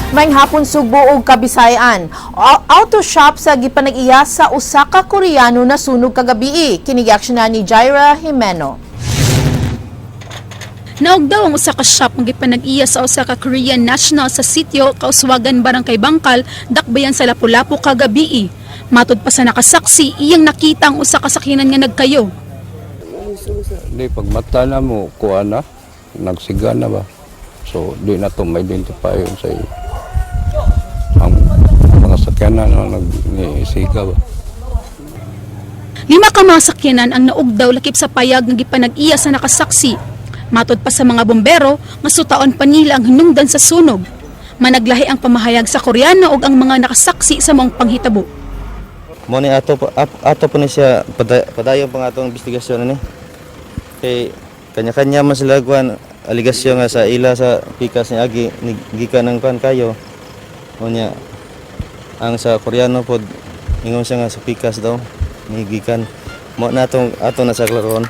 May hapon Sugbo ug Kabisayan. Auto shop sa gipanag-iya sa usa ka Koreano na sunog kagabi. Kinigaksyonan ni Jaira Jimeno. Naog daw ang usa ka shop nga gipanag-iya sa usa ka Korean national sa sitio Kauswagan, Barangay Bangkal, Dakbayan sa Lapu-Lapu kagabi. Matud pa sa nakasaksi, iyang nakita ang usa ka sakyanan nga nagkayo. Di pagmata na mo, kuha na, nagsiga na ba? So, di na ito ma-identify yun sa iyo. Ang mga sakyanan na nagsisiga ba? 5 ka mga sakyanan ang naugdaw lakip sa payag nga gipanag-iya sa nakasaksi. Matod pa sa mga bombero, masutaon pa nila ang hinungdan sa sunog. Managlahi ang pamahayag sa Koreano ug ang mga nakasaksi sa mong panghitabo. Mo ni ato po ni siya padayon pang atong investigasyon ni. Kay kanya-kanya man sila kuan aligasyon nga sa ila sa pikas ni agi gikan ng kuan kayo. Mo niya ang sa Koreano pod ingon siya nga sa pikas daw ni gikan mo na ato na sa klaron.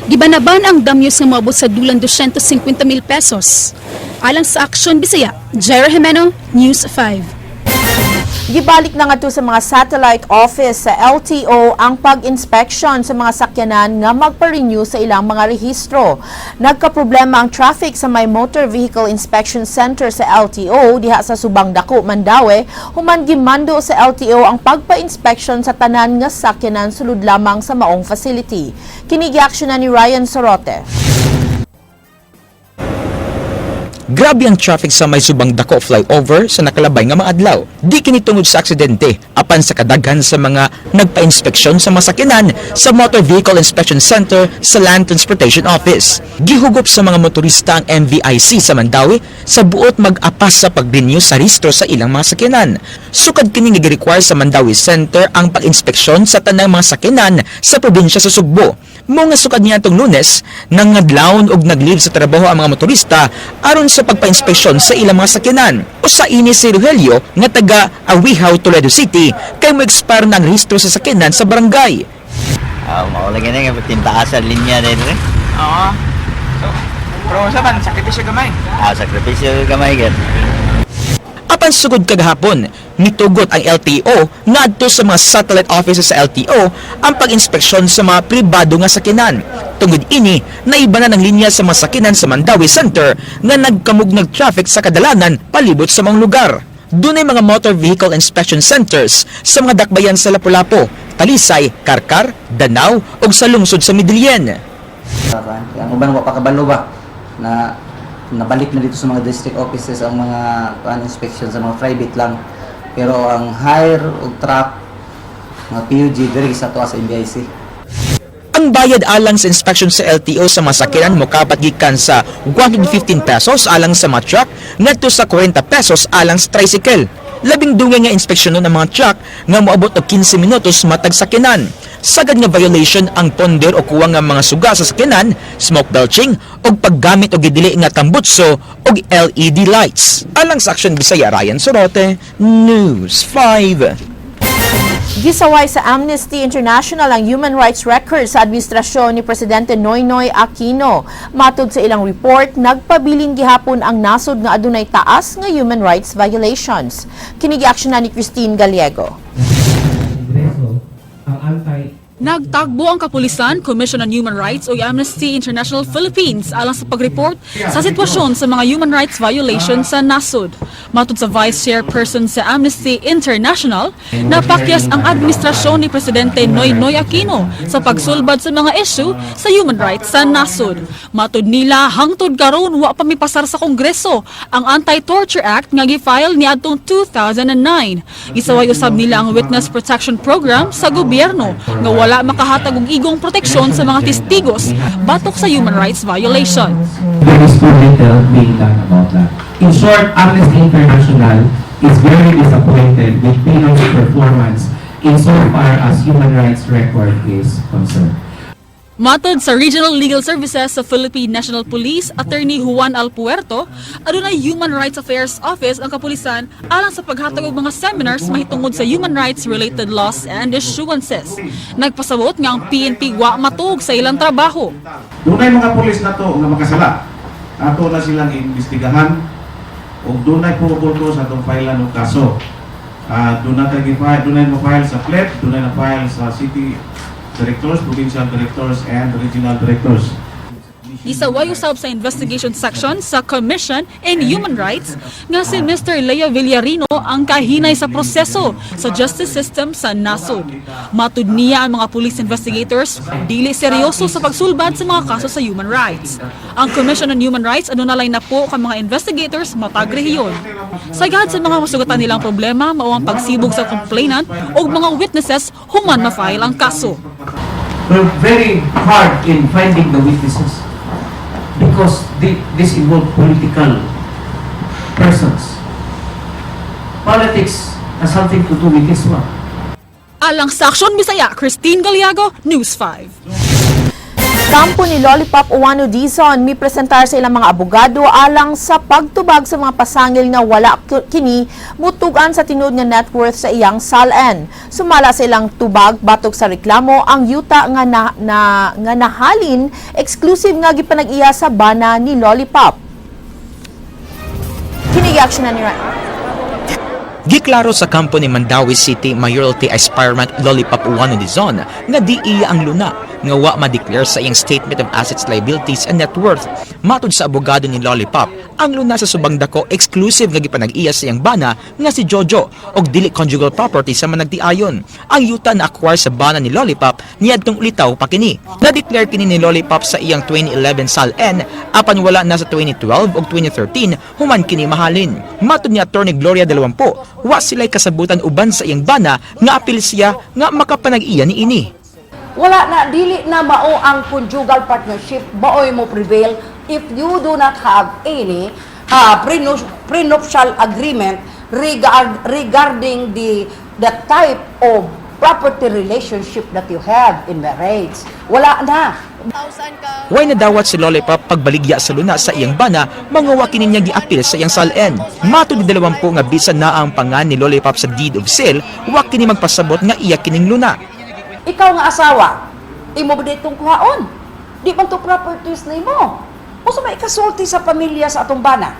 Gibanaban ang damyos nga moabot sa dulang 250,000 pesos. Alang sa Aksyon Bisaya, Jaira Jimeno, News 5. Gibalik na nga to sa mga satellite office sa LTO ang pag-inspection sa mga sakyanan nga magpa-renew sa ilang mga rehistro. Nagkaproblema ang traffic sa may Motor Vehicle Inspection Center sa LTO diha sa Subang Dako, Mandaue. Human gimando sa LTO ang pagpa-inspection sa tanan nga sakyanan sulod lamang sa maong facility. Kinigiaksyonan ni Ryan Sorote. Grabe ang traffic sa may Subang Dako flyover sa nakalabay nga mga adlaw. Di kini tungod sa aksidente, apan sa kadaghan sa mga nagpa-inspeksyon sa masakyanan sa Motor Vehicle Inspection Center sa Land Transportation Office. Gihugop sa mga motorista ang MVIC sa Mandaue sa buot mag-apas sa pag-renew sa rehistro sa ilang mga sakyanan. Sukad kini nga gi-require sa Mandaue Center ang pag-inspeksyon sa tanang mga sakyanan sa probinsya sa Sugbo. Mga sukad niya itong Lunes, nangadlawon og nag-leave sa trabaho ang mga motorista aron sa pagpa-inspeksyon sa ilang mga sakyanan. Usa ini si Rogelio nga taga Awihaw, Toledo City kay mo-expire na ang rehistro sa sakyanan sa barangay. Maulagi na nga tintaas sa linya din rin. Oo. So, pero sa man, sakripisyo gamay. Sakripisyo gamay gid. Apan sugod kagahapon, nitugot ang LTO na adto sa mga satellite offices sa LTO ang pag-inspeksyon sa mga pribado nga sakyanan. Tungod ini, naiba na ng linya sa mga sakyanan sa Mandaue Center nga nagkamugnag traffic sa kadalanan palibot sa mga lugar. Dunay mga motor vehicle inspection centers sa mga dakbayan sa Lapu-Lapu, Talisay, Karkar, Danau ug sa lungsod sa Midilien. Ang uban wa pa kabalo ba na nabalik na dito sa mga district offices ang mga inspection sa mga private lang, pero ang hire o truck mga PUG diri sa tuwa sa MBIC. Ang bayad alang sa inspection sa LTO sa mga sakyanan mokapat gikan sa 115 pesos alang sa mga truck ngadto sa 40 pesos alang sa tricycle. Labing dungay nga inspeksyonon ang mga truck nga moabot og 15 minutos matag sakyanan. Sagad nga violation ang ponder o kuwang nga mga suga sa sakyanan, smoke belching ug paggamit og gidili nga tambutso ug LED lights. Alang sa Aksyon Bisaya, Ryan Sorote, News 5. Gisaway sa Amnesty International ang human rights record sa administrasyon ni Presidente Noynoy Aquino. Matud sa ilang report, nagpabiling gihapon ang nasod nga adunay taas nga human rights violations. Kinigiaksyonan ni Christine Gallego. Nagtagbo ang kapulisan, Commission on Human Rights o Amnesty International Philippines alang sa pag-report sa sitwasyon sa mga human rights violations sa nasod. Matud sa Vice Chairperson sa Amnesty International, napakyas ang administrasyon ni Presidente Noynoy Aquino sa pagsulbad sa mga issue sa human rights sa nasod. Matud nila, hangtod karon wa pa mipasar sa Kongreso ang Anti-Torture Act nga gi-file niadtong 2009. Isaway usab nila ang Witness Protection Program sa gobyerno nga wala makahatag og igong proteksyon sa mga testigos batok sa human rights violation. There is too little being done about that. In short, Amnesty International is very disappointed with Pinoy's performance insofar as human rights record is concerned. Matod sa Regional Legal Services sa Philippine National Police, Attorney Juan Alpuerto, adunay Human Rights Affairs Office ang kapulisan alang sa paghatag og mga seminars mahitungod sa human rights related laws and issuances. Nagpasabot nga ang PNP wa matug sa ilang trabaho. Dunay mga pulis na to nga makasala. Ato na silang imbestigahan ug dunay pupunto sa atong file ng kaso. Dunay mo-file sa PLEP, dunay na-file sa city directors, provincial directors, and regional directors. Isaway usab sa investigation section sa Commission in Human Rights nga si Mr. Leo Villarino ang kahinay sa proseso sa justice system sa nasod. Matud niya ang mga police investigators dili seryoso sa pagsulbad sa mga kaso sa human rights. Ang Commission on Human Rights adunay na po ka mga investigators matag rehiyon. Sagad sa mga masugatan nilang problema mao ang pagsibog sa complainant o mga witnesses human ma-file ang kaso. We're very hard in finding the witnesses because this involves political persons. Politics has something to do with this one. Alang sa Aksyon Bisaya, Christine Galiago, News 5. Kampo ni Lollipop Uwano Dizon mi presentar sa ilang mga abogado alang sa pagtubag sa mga pasangil nga wala kini mutugan sa tinud nga net worth sa iyang SALN. Sumala sa ilang tubag batok sa reklamo ang yuta nga nahalin exclusive nga gipanag-iya sa bana ni Lollipop. Kinigiaksyon na ni Giklaro sa kampo ni Mandawi City Mayoralty Aspirant Lollipop Uwano Dizon nga di iya ang luna nga wa ma-declare sa iyang Statement of Assets, Liabilities and Net Worth. Matud sa abogado ni Lollipop, ang luna sa subang dako exclusive nga gipanag-iya sa iyang bana nga si Jojo og dili conjugal property sa managtiayon. Ang yuta na acquire sa bana ni Lollipop niadtong ulitaw pa kini. Na-declare kini ni Lollipop sa iyang 2011 SALN apan wala na sa 2012 ug 2013 human kini mahalin. Matud ni Attorney Gloria Dalawampo, wa sila'y kasabutan uban sa iyang bana nga apil siya nga makapanag-iya ni ini. Wala na, dili na mao ang conjugal partnership, baoy mo prevail if you do not have any prenuptial agreement regarding the type of property relationship that you have in marriage. Wala na. Way nadawat si Lollipop pagbaligya sa luna sa iyang bana, manguwa kini niya giapil sa iyang SALN. Matud ni Dalawampo nga bisan na ang pangan ni Lollipop sa deed of sale, wa kini magpasabot nga iya kining luna. Ikaw nga asawa, imo ba ditong kuhaon? Di man to properties na imo. O sa may kasulti sa pamilya sa atong bana.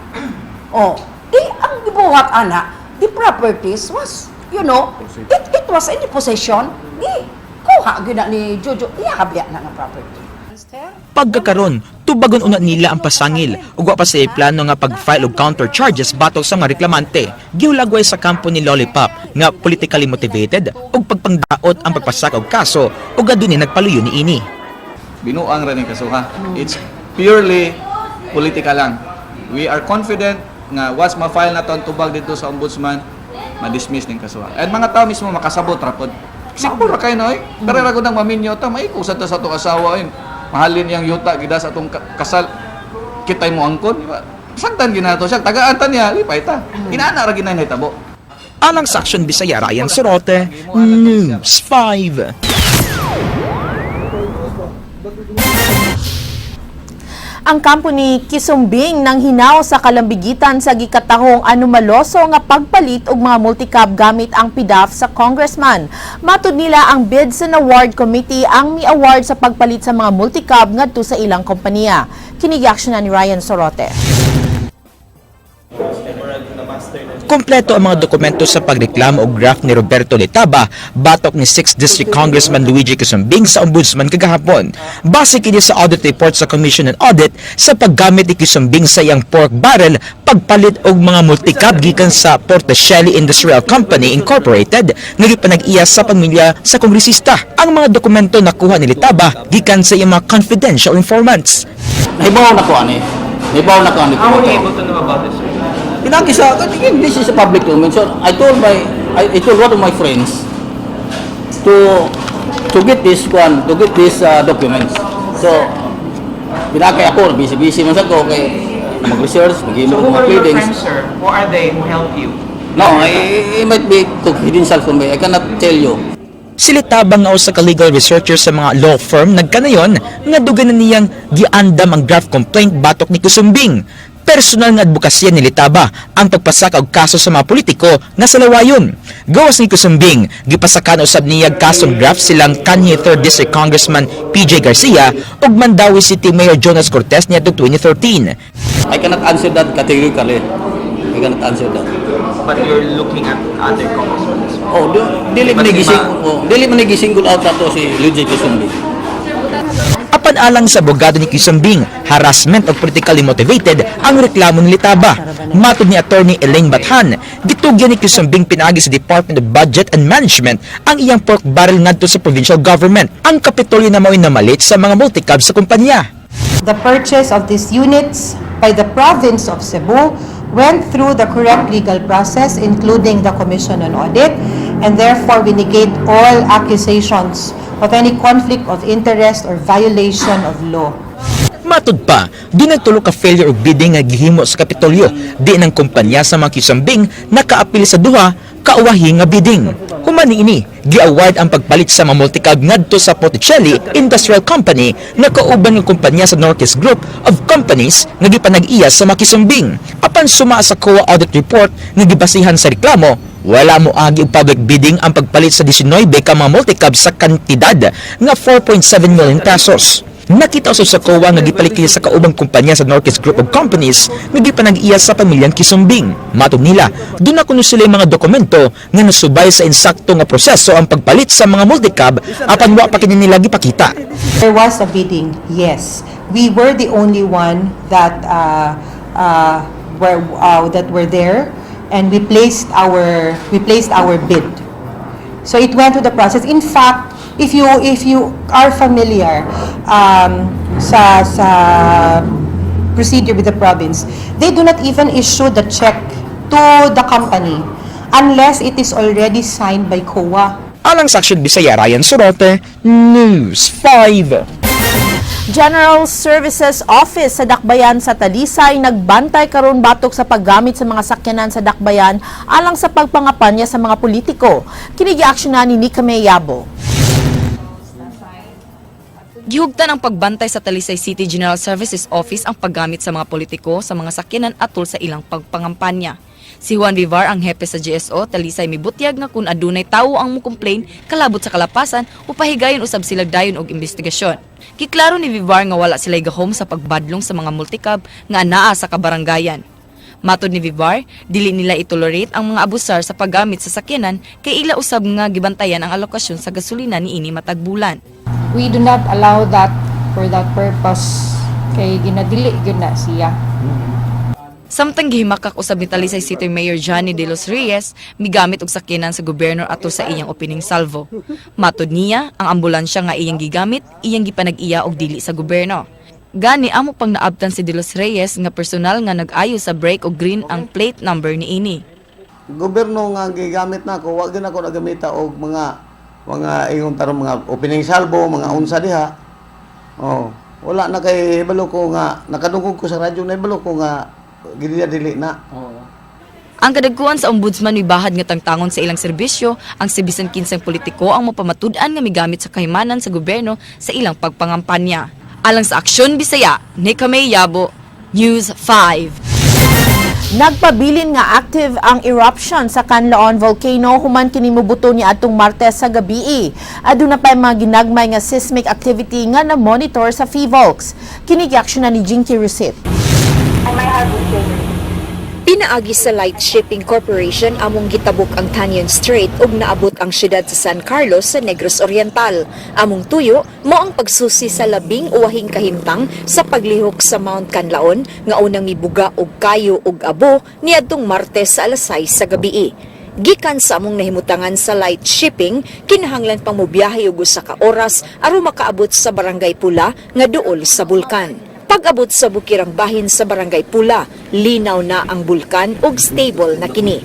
O, di ang gibuhat ana, the properties was, you know, it was in the possession. Di, kuha gina ni Jojo, iyahabya na ng property. Pagkakaron, tubagon una nila ang pasangil ug wa pa sa plano nga pag-file og counter charges batok sa mga reklamante. Giulagway sa kampo ni Lollipop nga politically motivated ug pagpangdaot ang pagpasak og kaso ug aduni nagpaluyo ni ini. Binuang ra ning kaso ha. It's purely political lang. We are confident nga once ma-file na ton tubag dito sa ombudsman, ma-dismiss ning kaso. And mga tao mismo makasabot ra pod. Example ra kay noy. Pero ra gud ang maminyo ta maiko sa atong asawa mahalin yang yuta gida sa atong kasal. Kitay mo angkon, di ba? Sagdan ginato siya, tagaan ta niya, lipay ta. Inaana ra ginay nahitabo. Alang sa Aksyon Bisaya, Ryan Sorote, News 5. Ang kampo ni Kisumbing nang hinaw sa kalambigitan sa gikatahong anumaloso nga pagpalit og mga multicab gamit ang PDAF sa congressman. Matud nila ang Bids and Award Committee ang mi-award sa pagpalit sa mga multicab ngadto sa ilang kompanya. Kinigiaksyon na ni Ryan Sorote. Kompleto ang mga dokumento sa pagreklamo og graft ni Roberto Letaba batok ni 6th District Congressman Luigi Kisumbing sa Ombudsman kagahapon. Base kini sa audit report sa Commission on Audit sa paggamit ni Kisumbing sa iyang pork barrel pagpalit og mga multicab gikan sa Portacelli Industrial Company Incorporated nga gipanag-iya sa pamilya sa kongresista. Ang mga dokumento nakuha ni Letaba gikan sa iyang mga confidential informants. Nahibaw na ko ani. Nahibaw na ko ani. How were you able to know about this? Pinagi sa akin, this is a public domain. So I told one of my friends to get this documents. So pinakay ako, busy man sa ko kay mag-research, mag-imo mga pleadings. sir? Who are they who helped you? No, it might be confidential for me. I cannot tell you. Si Letaba nga usa ka legal researcher sa mga law firm nagkanayon nga duganan niyang giandam ang graft complaint batok ni Kisumbing. Personal nga advokasya ni Letaba ang pagpasaka og kaso sa mga politiko nga sa lawayon. Gawas ni Kisumbing, gipasakan usab niya kasong graft silang kanhi 3rd District Congressman PJ Garcia ug Mandawi City Mayor Jonas Cortez niadtong 2013. I cannot answer that categorically. I cannot answer that. But you're looking at other congressmen as well. Oh, dili man nagising out ato si Luigi Quezon. Apan alang sa abogado ni Quezon, harassment o politically motivated ang reklamo ni Litaba. Matod ni Attorney Elaine Bathan, gitugyan ni Quezon pinaagi sa Department of Budget and Management ang iyang pork barrel ngadto sa provincial government. Ang kapitolyo na mao'y namalit sa mga multicab sa kumpanya. The purchase of these units by the province of Cebu went through the correct legal process, including the Commission on Audit, and therefore we negate all accusations of any conflict of interest or violation of law. Matod pa, di nagtulo ka failure of bidding nga gihimo sa kapitolyo. Di ng kumpanya sa mga Quezon nakaapil sa duha kauwahi nga bidding. Humani ini, gi-award ang pagpalit sa mga multicab ngadto sa Porticelli Industrial Company na kauban ng kumpanya sa Northeast Group of Companies nga gipanag-iya sa mga Quezon. Apan suma sa COA audit report nga gibasihan sa reklamo, wala mo agi og public bidding ang pagpalit sa 19 ka mga multicab sa kantidad nga 4.7 million pesos. Nakita usab sa COA nga gipalit kini sa kaubang kumpanya sa Northeast Group of Companies nga gipanag-iya sa pamilyang Quezon. Matod nila, duna kuno sila mga dokumento nga nasubay sa insakto nga proseso ang pagpalit sa mga multicab apan wa pa kini nila gipakita. There was a bidding, yes. We were the only one that were there, and we placed our bid. So it went through the process. In fact, if you are familiar sa procedure with the province, they do not even issue the check to the company unless it is already signed by COA. Alang sa Action Bisaya, Ryan Sorote, News 5. General Services Office sa Dakbayan sa Talisay nagbantay karon batok sa paggamit sa mga sakyanan sa Dakbayan alang sa pagpangapanya sa mga politiko. Kini gi-aksyonan ni Nika Mayabo. Gihugtan ang pagbantay sa Talisay City General Services Office ang paggamit sa mga politiko sa mga sakyanan atol sa ilang pagpangampanya. Si Juan Vivar, ang hepe sa GSO, Talisay mibutyag nga kung adunay tawo ang mo-complain kalabot sa kalapasan, upahigayon usab sila dayon og investigasyon. Kiklaro ni Vivar nga wala sila gahom sa pagbadlong sa mga multicab nga anaa sa kabaranggayan. Matod ni Vivar, dili nila itolerate ang mga abusar sa paggamit sa sakyanan kay ila usab nga gibantayan ang alokasyon sa gasolina niini matag bulan. We do not allow that for that purpose kay ginadili gyud na siya. Samtang gihimakak usab ni Talisay City Mayor Johnny De Los Reyes, migamit og sakyanan sa gobyerno atol sa iyang opening salvo. Matod niya, ang ambulansya nga iyang gigamit, iyang gipanag-iya og dili sa gobyerno. Gani amo pang naabtan si De Los Reyes nga personal nga nag-ayo sa brake og green ang plate number niini. Gobyerno nga gigamit nako, wa gyud ako nagamita og mga ingon tarong mga opening salvo, mga unsa diha. Oh, wala na kay hibalo ko nga nakadungog ko sa radyo na hibalo ko nga dili na. Ang kadagkuan sa ombudsman ni bahad nga tangtangon sa ilang serbisyo, ang si bisan kinsang politiko ang mapamatud-an nga migamit sa kahimanan sa gobyerno sa ilang pagpangampanya. Alang sa Aksyon Bisaya, Nika Mayabo, News 5. Nagpabilin nga active ang eruption sa Canlaon Volcano human kini mobuto ni atong Martes sa gabi. Aduna pa mga ginagmay nga seismic activity nga na-monitor sa PHIVOLCS. Kini gi-aksyonan ni Jinky Rusit. Pinaagi sa Light Shipping Corporation among gitabok ang Tanyan Strait ug naabot ang siyudad sa San Carlos sa Negros Oriental. Among tuyo mao ang pagsusi sa labing uwahing kahimtang sa paglihok sa Mount Canlaon nga unang mibuga og kayo ug abo niadtong Martes sa alas 6 sa gabii. Gikan sa among nahimutangan sa light shipping, kinahanglan pang mobiyahe og usa ka oras aron makaabot sa Barangay Pula nga duol sa bulkan. Pag-abot sa bukirang bahin sa Barangay Pula, linaw na ang bulkan ug stable na kini.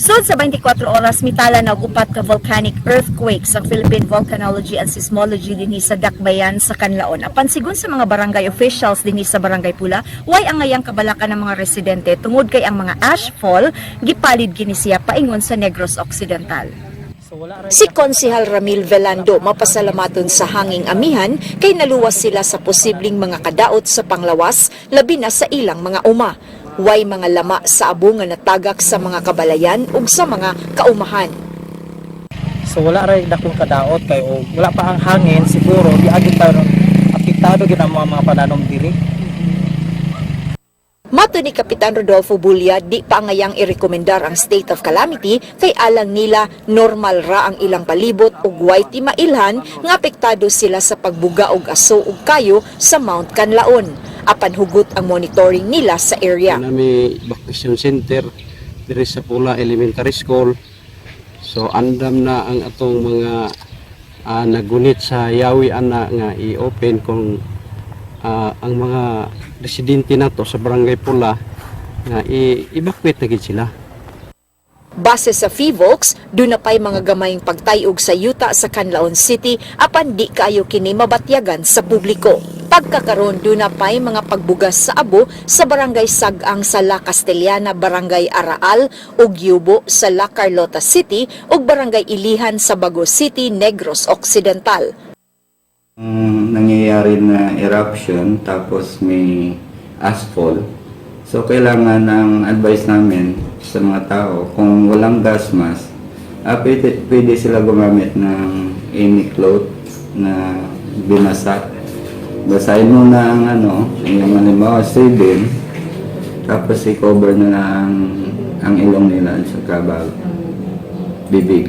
Sud sa 24 oras mitala na og upat ka volcanic earthquake sa Philippine Volcanology and Seismology dinhi sa Dakbayan sa Canlaon. Apan sigon sa mga barangay officials dinhi sa Barangay Pula, way ang ngayang kabalakan ng mga residente tungod kay ang mga ashfall gipalid kini siya paingon sa Negros Occidental. Si Konsehal Ramil Velando mapasalamaton sa hanging amihan kay naluwas sila sa posibleng mga kadaot sa panglawas labi na sa ilang mga uma. Way mga lama sa abo nga natagak sa mga kabalayan ug sa mga kaumahan. So wala ray dakong kadaot kay wala pa ang hangin siguro di agi tayo apektado gid ang mga pananom diri. Mato ni Kapitan Rodolfo Bulia, di pa ngayang irekomendar ang state of calamity kay alang nila normal ra ang ilang palibot ug way ti mailhan nga apektado sila sa pagbuga og aso ug kayo sa Mount Canlaon. Apan hugot ang monitoring nila sa area. May evacuation center diri sa Pula Elementary School. So andam na ang atong mga nagunit sa yawi ana nga i-open kung ang mga residente nato sa Barangay Pula nga i-evacuate na gid sila. Base sa FIVOLCS, doon na pa'y mga gamayng pagtayog sa yuta sa Canlaon City apan di kaayo kini mabatyagan sa publiko. Pagkakaroon doon na pa'y mga pagbugas sa abo sa Barangay Sagang sa La Castellana, Barangay Araal ug Yubo sa La Carlota City ug Barangay Ilihan sa Bago City, Negros Occidental. Nangyayari na eruption tapos may asphalt. So kailangan ng advice namin sa mga tao kung walang gas mask, pwede sila gumamit ng any cloth na binasa. Basahin mo na ang yung halimbawa sabin, tapos i-cover na ang ilong nila sa bibig.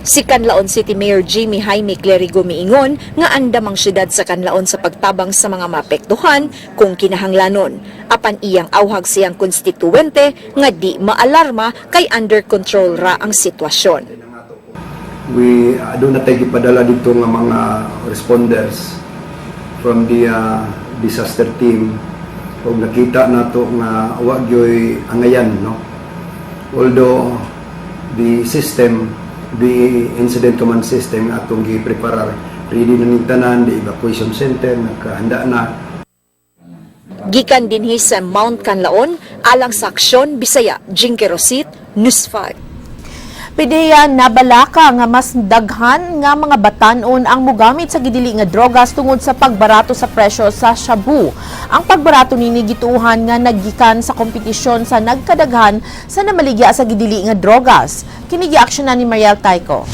Si Canlaon City Mayor Jimmy Jaime Clerigo miingon nga andam ang syudad sa Canlaon sa pagtabang sa mga maapektuhan kung kinahanglanon. Apan iyang awhag siyang konstituwente nga di maalarma kay under control ra ang sitwasyon. We do na tayo ipadala dito nga mga responders from the disaster team. Kung nakita nato nga wag yoy angayan, no? Although the incident command system atong gi-preparar, ready na ning tanan, the evacuation center nakahanda na. Gikan dinhi sa Mount Canlaon alang sa aksyon Bisaya, Jinky Rosit, News 5. Pideya nabalaka nga mas daghan nga mga batan-on ang mogamit sa gidili nga drogas tungod sa pagbarato sa presyo sa shabu. Ang pagbarato nini gituuhan nga naggikan sa kompetisyon sa nagkadaghan sa namaligya sa gidili nga drogas. Kini gi-aksyonan ni Mariel Tayco.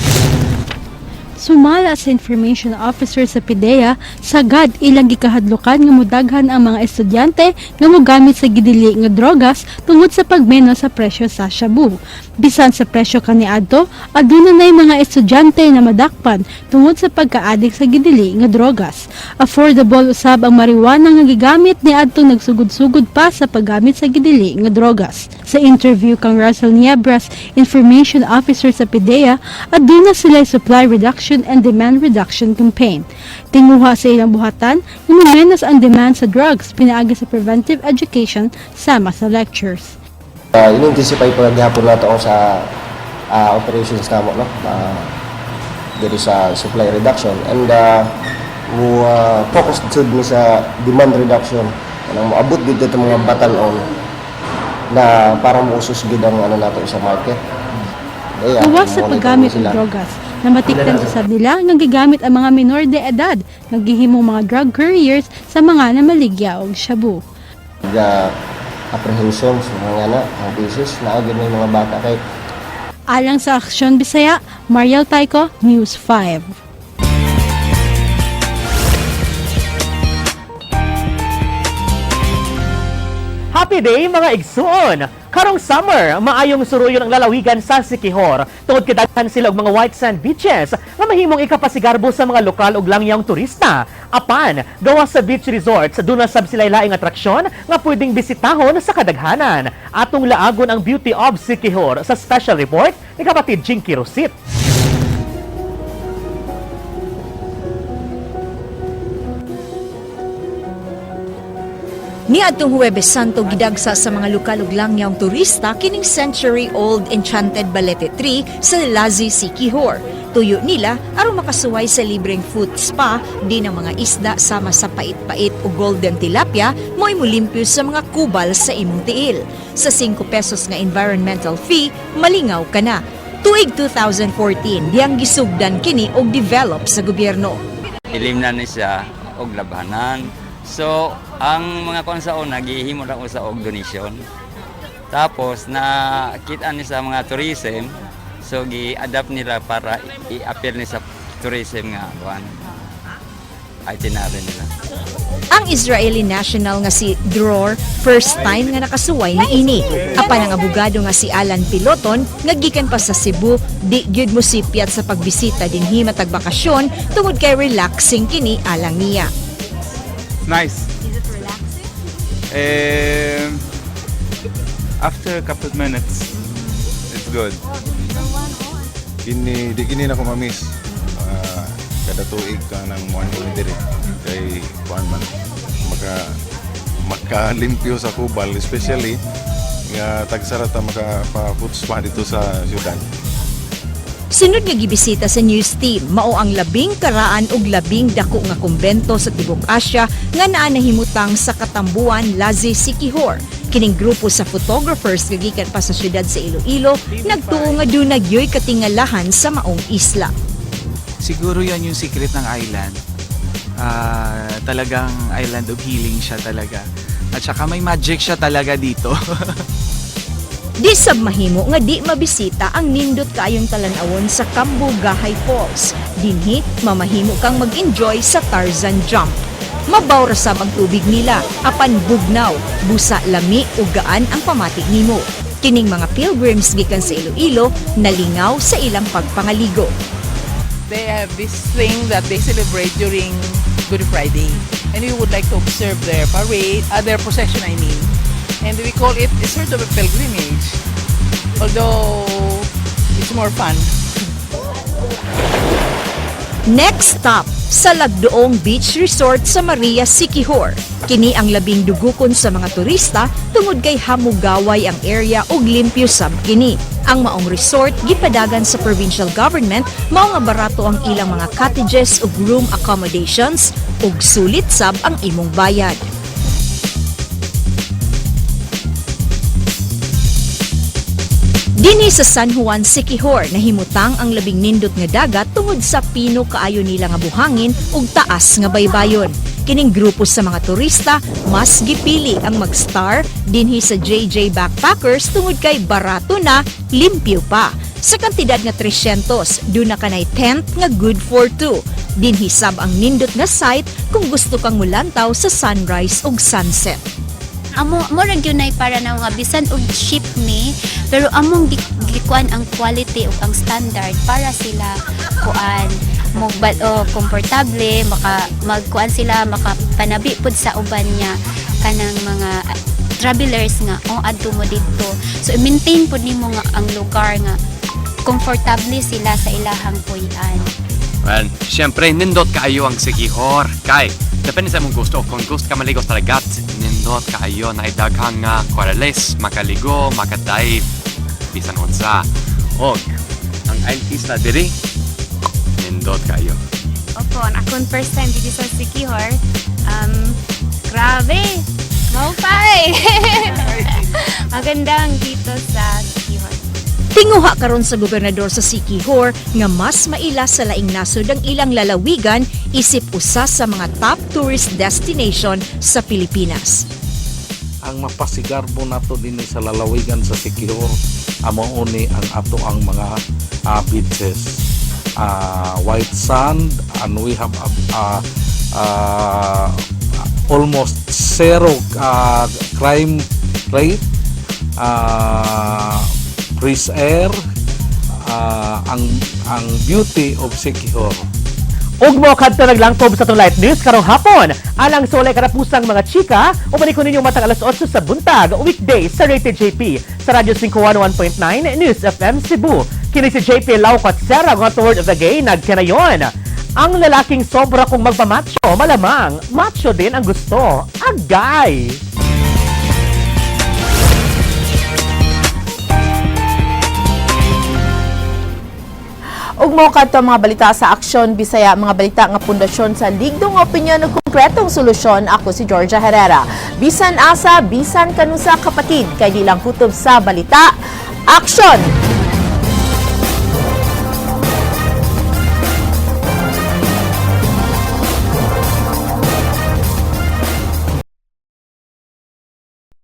Sumala sa information officer sa PIDEA, sagad ilang gikahadlukan nga mudaghan ang mga estudyante nga mogamit sa gidili nga drogas tungod sa pagmeno sa presyo sa shabu. Bisan sa presyo kaniadto, aduna nay mga estudyante na madakpan tungod sa pagkaadik sa gidili nga drogas. Affordable usab ang marijuana nga gigamit niadtong nagsugod-sugod pa sa paggamit sa gidili nga drogas. Sa interview kang Russell Niebras, information officer sa PIDEA, aduna sila supply reduction and demand reduction campaign. Tinguha sa ilang buhatan, minumenos ang demand sa drugs pinaagi sa preventive education sama sa lectures. In-intensify pa gihapon nato sa operations namo, no? Diri sa supply reduction and focus jud ni sa demand reduction nang moabot gid dito mga batan-on na para muusos gid ang nato sa market. Luwas sa paggamit ng drogas na matikdan sa nila nga gigamit ang mga minor de edad nga gihimong mga drug couriers sa mga namaligya og shabu. Apprehension sa mga ang cases na agad ng mga bata kay alang sa Aksyon Bisaya, Mariel Tayco, News 5. Happy day mga igsuon! Karong summer, maayong suruyon ang lalawigan sa Siquijor. Tungod kadaghan sila og mga white sand beaches nga mahimong ikapasigarbo sa mga lokal ug langyang turista. Apan, gawa sa beach resorts, duna sab sila laing atraksyon nga pwedeng bisitahon sa kadaghanan. Atong laagon ang beauty of Siquijor sa special report ni kapatid Jinky Rosit. Niadtong Huwebes Santo gidagsa sa mga lokal ug langyang turista kining century-old enchanted balete tree sa Lazi, Siquijor. Tuyo nila aron makasuway sa libreng foot spa di ng mga isda sama sa pait-pait o golden tilapia mo'y mulimpyo sa mga kubal sa imong tiil. Sa 5 pesos nga environmental fee, malingaw ka na. Tuig 2014, diyang gisugdan kini og develop sa gobyerno. Ilim na ni siya og labanan. So, ang mga konsaon naghihimo ra usa og donation. Tapos nakita ni sa mga tourism, so gi-adapt nila para i-appeal ni sa tourism nga kuan. itinerary nila. Ang Israeli national nga si Dror first time nga nakasuway ni ini. Apan ang abogado nga si Alan Piloton nga gikan pa sa Cebu, di gyud mosipyat sa pagbisita dinhi matag bakasyon tungod kay relaxing kini alang niya. Nice. Is it relaxing? After a couple of minutes, it's good. Di kini na ko mamiss. Kada tuig ka ng morning dire kay kuan man makalimpyo sa kubal, especially nga tagsarata makapaputspa dito sa syudad. Sunod nga gibisita sa news team mao ang 10 karaan ug 10 dako nga kumbento sa tibok Asya nga naa nahimutang sa Katambuan, Lazi, Siquijor. Kining grupo sa photographers nga gikan pa sa syudad sa Iloilo nagtuo nga dunay gyoy katingalahan sa maong isla. Siguro yan yung secret ng island. Talagang island of healing siya talaga. At saka may magic siya talaga dito. Di sab mahimo nga di mabisita ang nindot kaayong talan-awon sa Cambugahay Falls. Dinhi mamahimo kang mag-enjoy sa Tarzan Jump. Mabaw ra sab ang tubig nila, apan bugnaw, busa lami ug gaan ang pamatig nimo. Kining mga pilgrims gikan sa Iloilo nalingaw sa ilang pagpangaligo. They have this thing that they celebrate during Good Friday, and we would like to observe their parade, their procession I mean, and we call it a sort of a pilgrimage, although it's more fun. Next stop, sa Lagdoong Beach Resort sa Maria, Siquijor. Kini ang labing dugukon sa mga turista tungod kay hamugaway ang area ug limpyo sab kini. Ang maong resort gipadagan sa provincial government mao nga barato ang ilang mga cottages ug room accommodations ug sulit sab ang imong bayad. Dinhi sa San Juan, Siquijor, nahimutang ang labing nindot nga dagat tungod sa pino kaayo nila nga buhangin ug taas nga baybayon. Kining grupo sa mga turista mas gipili ang mag-star dinhi sa JJ Backpackers tungod kay barato na, limpyo pa. Sa kantidad nga 300, duna kanay tent nga good for 2. Dinhi sab ang nindot nga site kung gusto kang mulantaw sa sunrise ug sunset. Amo ra gyud nay para na mga bisan og ship ni, pero among gikuan ang quality ug ang standard para sila kuan mogbal o komportable, magkuan sila makapanabi pud sa uban niya kanang mga travelers nga adto mo didto. So i-maintain pud nimo nga ang lugar nga komportable sila sa ilahang puy-an. Well, syempre nindot kaayo ang Siquijor kay depende sa mong gusto. Kung gusto ka maligo sa dagat, nindot kaayo na idaghang nga korales, makaligo, makadive, bisan unsa. Og ang isla diri, nindot kaayo. Opo, akong first time dito sa Siquijor, grabe, maupay! Magandang dito sa Siquijor. Tinguha karon sa gobernador sa Siquijor nga mas maila sa laing nasod ang ilang lalawigan isip usa sa mga top tourist destination sa Pilipinas. Ang mapasigarbo nato dinhi sa lalawigan sa Siquijor amo ni ang ato ang mga beaches. White sand, and we have almost zero crime rate. Fresh air, ang beauty of Siquijor. Ug mo kadto naglangkob sa Light News karong hapon. Alang sa walay karapusang mga chika, umanikon ninyo matag alas 8 sa buntag, weekday sa Rated JP sa Radyo 511.9 News FM Cebu. Kini si JP Laucat Serra ng Word of the Day nagkanayon. Ang lalaking sobra kong magpamacho, malamang macho din ang gusto. Agay! Ug mo kadto mga balita sa Aksyon Bisaya, mga balita nga pundasyon sa ligdong opinyon ug konkretong solusyon. Ako si Georgia Herrera. Bisan asa, bisan kanusa kapatid kay di lang kutob sa balita. Aksyon!